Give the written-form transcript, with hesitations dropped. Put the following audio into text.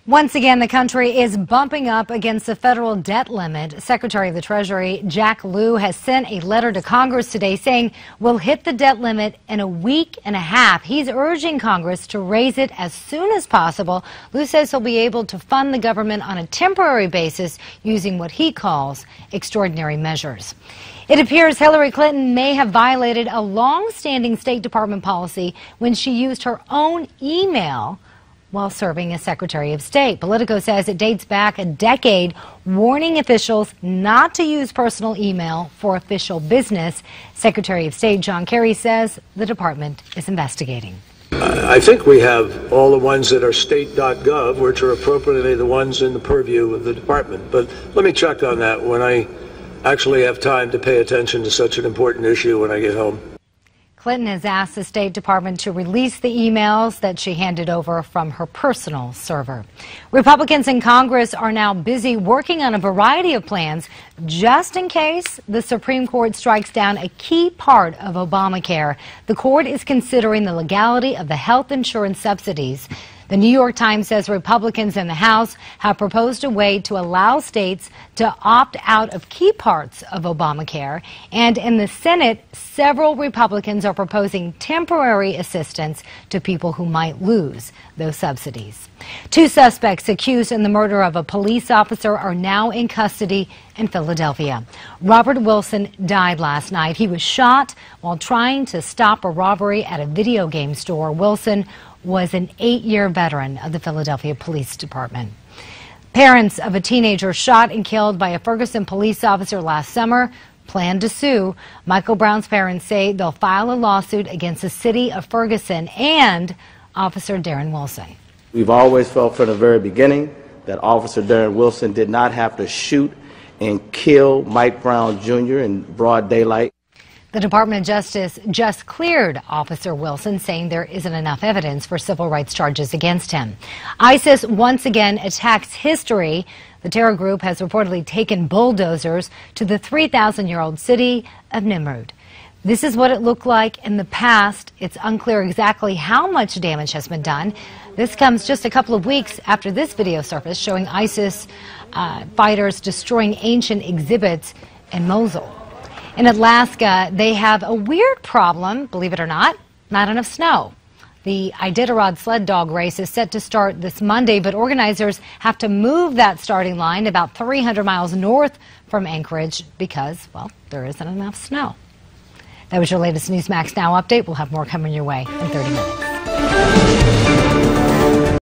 Once again, the country is bumping up against the federal debt limit. Secretary of the Treasury Jack Lew has sent a letter to Congress today saying we'll hit the debt limit in a week and a half. He's urging Congress to raise it as soon as possible. Lew says he'll be able to fund the government on a temporary basis using what he calls extraordinary measures. It appears Hillary Clinton may have violated a long-standing State Department policy when she used her own email while serving as Secretary of State. Politico says it dates back a decade, warning officials not to use personal email for official business. Secretary of State John Kerry says the department is investigating. I think we have all the ones that are state.gov, which are appropriately the ones in the purview of the department. But let me check on that when I actually have time to pay attention to such an important issue when I get home. Clinton has asked the State Department to release the emails that she handed over from her personal server. Republicans in Congress are now busy working on a variety of plans just in case the Supreme Court strikes down a key part of Obamacare. The court is considering the legality of the health insurance subsidies. The New York Times says Republicans in the House have proposed a way to allow states to opt out of key parts of Obamacare. And in the Senate, several Republicans are proposing temporary assistance to people who might lose those subsidies. Two suspects accused in the murder of a police officer are now in custody in Philadelphia. Robert Wilson died last night. He was shot while trying to stop a robbery at a video game store. Wilson was an 8-year veteran of the Philadelphia Police Department. Parents of a teenager shot and killed by a Ferguson police officer last summer plan to sue. Michael Brown's parents say they'll file a lawsuit against the city of Ferguson and Officer Darren Wilson. We've always felt from the very beginning that Officer Darren Wilson did not have to shoot and kill Mike Brown Jr. in broad daylight. The Department of Justice just cleared Officer Wilson, saying there isn't enough evidence for civil rights charges against him. ISIS once again attacks history. The terror group has reportedly taken bulldozers to the 3,000-year-old city of Nimrud. This is what it looked like in the past. It's unclear exactly how much damage has been done. This comes just a couple of weeks after this video surfaced showing ISIS fighters destroying ancient exhibits in Mosul. In Alaska, they have a weird problem, believe it or not enough snow. The Iditarod sled dog race is set to start this Monday, but organizers have to move that starting line about 300 miles north from Anchorage because, well, there isn't enough snow. That was your latest Newsmax Now update. We'll have more coming your way in 30 minutes.